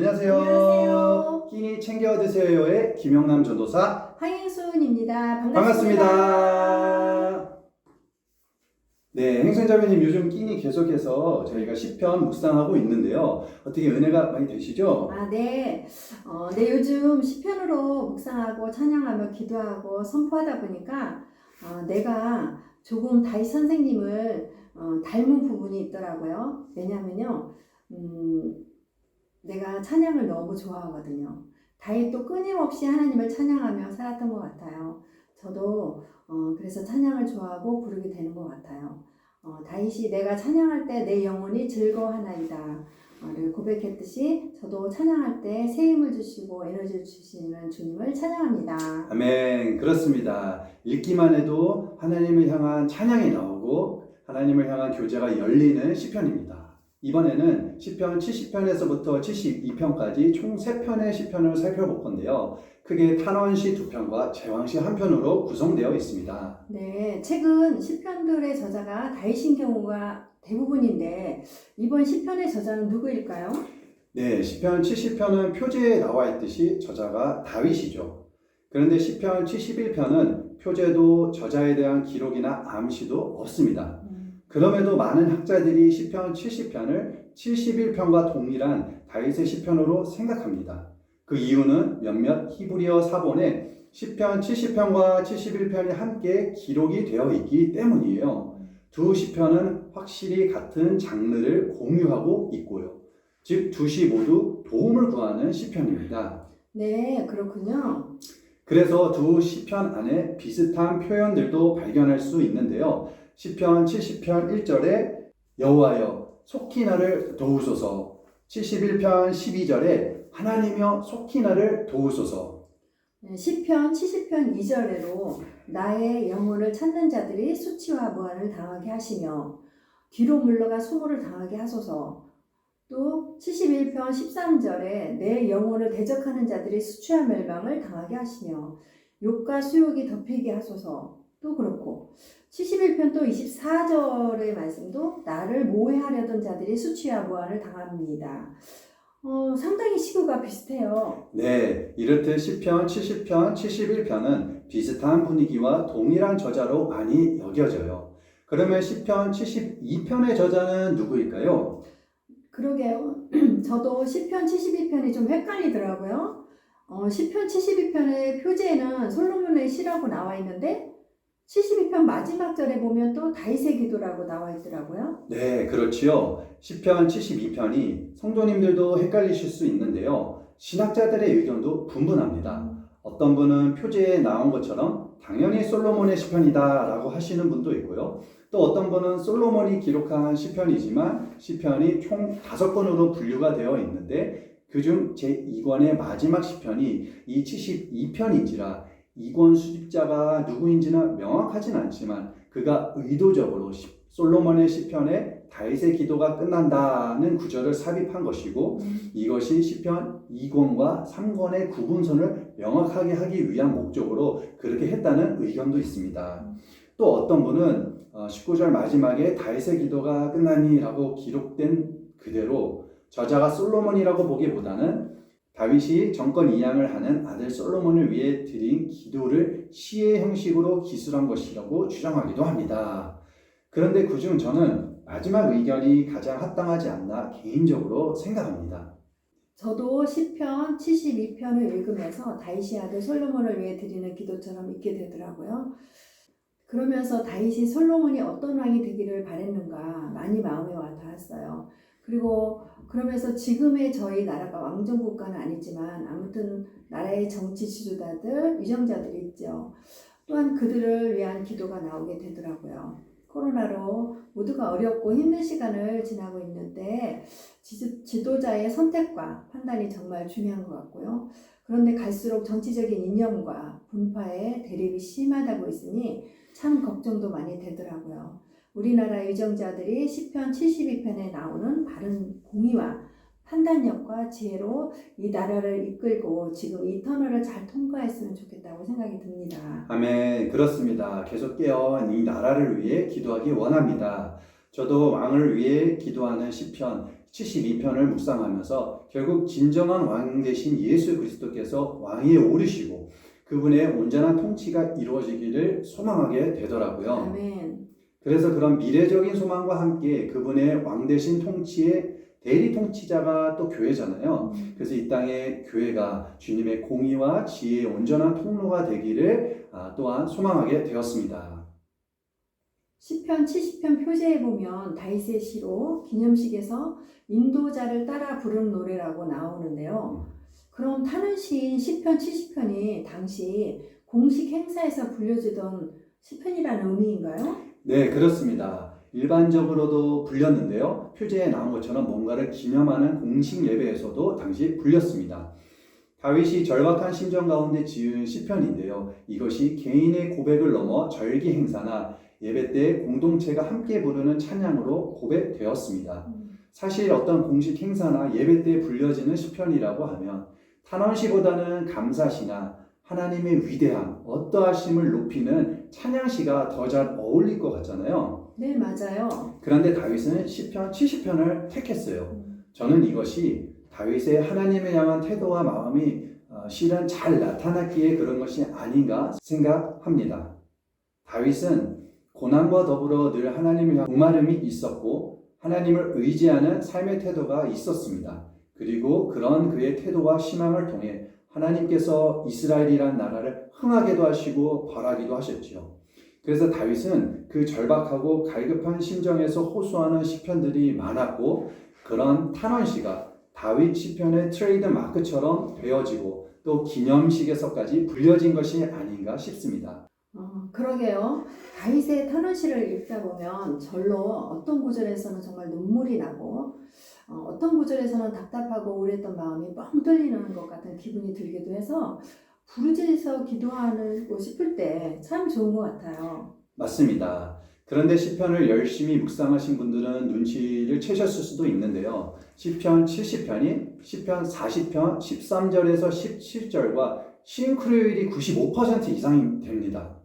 안녕하세요. 안녕하세요. 끼니 챙겨 드세요의 김영남 전도사 황인순입니다. 반갑습니다. 네, 행선자매님 요즘 끼니 계속해서 저희가 시편 묵상하고 있는데요. 어떻게 은혜가 많이 되시죠? 네. 네, 요즘 시편으로 묵상하고 찬양하며 기도하고 선포하다 보니까 내가 조금 다윗 선생님을 닮은 부분이 있더라고요. 왜냐하면요, 내가 찬양을 너무 좋아하거든요. 다윗도 끊임없이 하나님을 찬양하며 살았던 것 같아요. 저도 그래서 찬양을 좋아하고 부르게 되는 것 같아요. 다윗이 내가 찬양할 때 내 영혼이 즐거워하나이다 를 고백했듯이 저도 찬양할 때 새 힘을 주시고 에너지를 주시는 주님을 찬양합니다. 아멘. 그렇습니다. 읽기만 해도 하나님을 향한 찬양이 나오고 하나님을 향한 교제가 열리는 시편입니다. 이번에는 시편 70편에서부터 72편까지 총 3편의 시편을 살펴볼 건데요. 크게 탄원시 2편과 제왕시 1편으로 구성되어 있습니다. 네, 최근 시편들의 저자가 다윗인 경우가 대부분인데 이번 시편의 저자는 누구일까요? 네, 시편 70편은 표제에 나와 있듯이 저자가 다윗이죠. 그런데 시편 71편은 표제도 저자에 대한 기록이나 암시도 없습니다. 그럼에도 많은 학자들이 시편 70편을 71편과 동일한 다윗의 시편으로 생각합니다. 그 이유는 몇몇 히브리어 사본에 시편 70편과 71편이 함께 기록이 되어 있기 때문이에요. 두 시편은 확실히 같은 장르를 공유하고 있고요. 즉, 두 시 모두 도움을 구하는 시편입니다. 네, 그렇군요. 그래서 두 시편 안에 비슷한 표현들도 발견할 수 있는데요. 시편 70편 1절에 여호와여 속히 나를 도우소서, 71편 12절에 하나님여 속히 나를 도우소서. 시편 70편 2절에도 나의 영혼을 찾는 자들이 수치와 무한을 당하게 하시며 뒤로 물러가 수모를 당하게 하소서. 또 71편 13절에 내 영혼을 대적하는 자들이 수치와 멸망을 당하게 하시며 욕과 수욕이 덮이게 하소서. 또 그렇고 71편 또 24절의 말씀도 나를 모해하려던 자들이 수치와 무한을 당합니다. 상당히 시구가 비슷해요. 네, 이렇듯 시편 70편, 71편은 비슷한 분위기와 동일한 저자로 많이 여겨져요. 그러면 시편 72편의 저자는 누구일까요? 그러게요. 저도 시편 72편이 좀 헷갈리더라고요. 시편 72편의 표제에는 솔로몬의 시라고 나와 있는데 72편 마지막 절에 보면 또 다윗의 기도라고 나와 있더라고요. 네, 그렇지요. 시편 72편이 성도님들도 헷갈리실 수 있는데요. 신학자들의 의견도 분분합니다. 어떤 분은 표제에 나온 것처럼 당연히 솔로몬의 시편이다 라고 하시는 분도 있고요. 또 어떤 분은 솔로몬이 기록한 시편이지만 시편이 총 5권으로 분류가 되어 있는데 그중 제2권의 마지막 시편이 이 72편인지라 2권 수집자가 누구인지는 명확하진 않지만 그가 의도적으로 솔로몬의 시편에 다윗의 기도가 끝난다는 구절을 삽입한 것이고 이것이 시편 2권과 3권의 구분선을 명확하게 하기 위한 목적으로 그렇게 했다는 의견도 있습니다. 또 어떤 분은 19절 마지막에 다윗의 기도가 끝나니 라고 기록된 그대로 저자가 솔로몬이라고 보기보다는 다윗이 정권 이양을 하는 아들 솔로몬을 위해 드린 기도를 시의 형식으로 기술한 것이라고 주장하기도 합니다. 그런데 그중 저는 마지막 의견이 가장 합당하지 않나 개인적으로 생각합니다. 저도 시편 72편을 읽으면서 다윗이 아들 솔로몬을 위해 드리는 기도처럼 읽게 되더라고요. 그러면서 다윗이 솔로몬이 어떤 왕이 되기를 바랬는가 많이 마음에 와 닿았어요. 그리고 그러면서 지금의 저희 나라가 왕정국가는 아니지만 아무튼 나라의 정치 지도자들, 위정자들이 있죠. 또한 그들을 위한 기도가 나오게 되더라고요. 코로나로 모두가 어렵고 힘든 시간을 지나고 있는데 지도자의 선택과 판단이 정말 중요한 것 같고요. 그런데 갈수록 정치적인 이념과 분파의 대립이 심하다고 있으니 참 걱정도 많이 되더라고요. 우리나라 위정자들이 시편 72편에 나오는 바른 공의와 판단력과 지혜로 이 나라를 이끌고 지금 이 터널을 잘 통과했으면 좋겠다고 생각이 듭니다. 아멘. 그렇습니다. 계속 깨어온 이 나라를 위해 기도하기 원합니다. 저도 왕을 위해 기도하는 시편 72편을 묵상하면서 결국 진정한 왕 대신 예수 그리스도께서 왕위에 오르시고 그분의 온전한 통치가 이루어지기를 소망하게 되더라고요. 아멘. 그래서 그런 미래적인 소망과 함께 그분의 왕 대신 통치의 대리 통치자가 또 교회잖아요. 그래서 이 땅에 교회가 주님의 공의와 지혜의 온전한 통로가 되기를 또한 소망하게 되었습니다. 시편 70편 표제에 보면 다윗의 시로 기념식에서 인도자를 따라 부르는 노래라고 나오는데요. 그럼 탄원시인 시편 70편이 당시 공식 행사에서 불려지던 시편이라는 의미인가요? 네, 그렇습니다. 일반적으로도 불렸는데요. 표제에 나온 것처럼 뭔가를 기념하는 공식 예배에서도 당시 불렸습니다. 다윗이 절박한 심정 가운데 지은 시편인데요. 이것이 개인의 고백을 넘어 절기 행사나 예배 때 공동체가 함께 부르는 찬양으로 고백되었습니다. 사실 어떤 공식 행사나 예배 때 불려지는 시편이라고 하면 탄원시보다는 감사시나 하나님의 위대함, 어떠하심을 높이는 찬양시가 더 잘 어울릴 것 같잖아요. 네, 맞아요. 그런데 다윗은 시편 70편을 택했어요. 저는 이것이 다윗의 하나님을 향한 태도와 마음이 실은 잘 나타났기에 그런 것이 아닌가 생각합니다. 다윗은 고난과 더불어 늘 하나님을 향한 목마름이 있었고 하나님을 의지하는 삶의 태도가 있었습니다. 그리고 그런 그의 태도와 신앙을 통해 하나님께서 이스라엘이란 나라를 흥하게도 하시고 벌하기도 하셨지요. 그래서 다윗은 그 절박하고 갈급한 심정에서 호소하는 시편들이 많았고 그런 탄원시가 다윗 시편의 트레이드 마크처럼 되어지고 또 기념식에서까지 불려진 것이 아닌가 싶습니다. 그러게요. 다윗의 탄원시를 읽다 보면 절로 어떤 구절에서는 정말 눈물이 나고 어떤 구절에서는 답답하고 우울했던 마음이 뻥 뚫리는 것 같은 기분이 들기도 해서 부르짖어서 기도하고 싶을 때 참 좋은 것 같아요. 맞습니다. 그런데 시편을 열심히 묵상하신 분들은 눈치를 채셨을 수도 있는데요. 시편 70편이 시편 40편 13절에서 17절과 싱크로율이 95% 이상이 됩니다.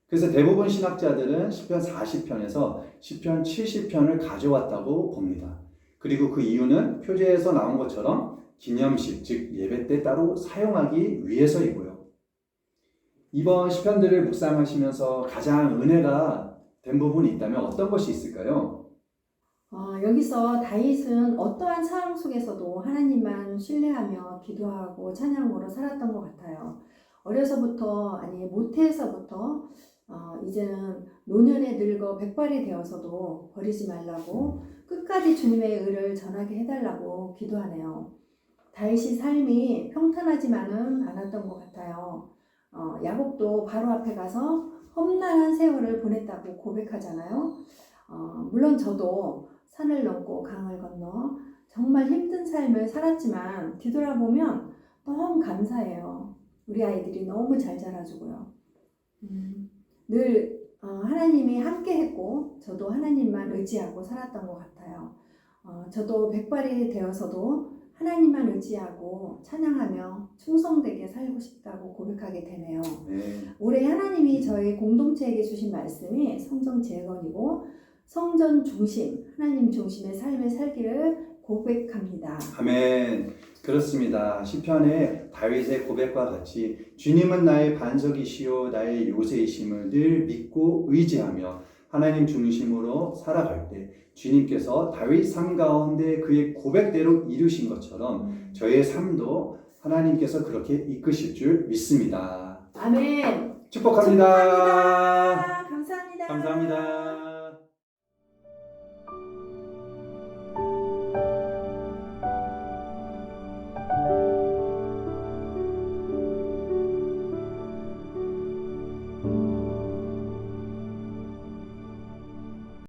그래서 대부분 신학자들은 시편 40편에서 시편 70편을 가져왔다고 봅니다. 그리고 그 이유는 표제에서 나온 것처럼 기념식, 즉 예배 때 따로 사용하기 위해서이고요. 이번 시편들을 묵상하시면서 가장 은혜가 된 부분이 있다면 어떤 것이 있을까요? 여기서 다윗은 어떠한 상황 속에서도 하나님만 신뢰하며 기도하고 찬양으로 살았던 것 같아요. 어려서부터 아니 모태에서부터 이제는 노년에 늙어 백발이 되어서도 버리지 말라고 끝까지 주님의 의를 전하게 해달라고 기도하네요. 다윗의 삶이 평탄하지만은 않았던 것 같아요. 야곱도 바로 앞에 가서 험난한 세월을 보냈다고 고백하잖아요. 물론 저도 산을 넘고 강을 건너 정말 힘든 삶을 살았지만 뒤돌아보면 너무 감사해요. 우리 아이들이 너무 잘 자라주고요. 늘 하나님이 함께 했고 저도 하나님만 의지하고 살았던 것 같아요. 저도 백발이 되어서도 하나님만 의지하고 찬양하며 충성되게 살고 싶다고 고백하게 되네요. 네. 올해 하나님이 저희 공동체에게 주신 말씀이 성전 재건이고 성전 중심, 하나님 중심의 삶을 살기를 고백합니다. 아멘. 그렇습니다. 시편의 다윗의 고백과 같이 주님은 나의 반석이시요 나의 요새이심을 늘 믿고 의지하며 하나님 중심으로 살아갈 때 주님께서 다윗 삶 가운데 그의 고백대로 이루신 것처럼 저의 삶도 하나님께서 그렇게 이끄실 줄 믿습니다. 아멘. 축복합니다. 감사합니다. 감사합니다.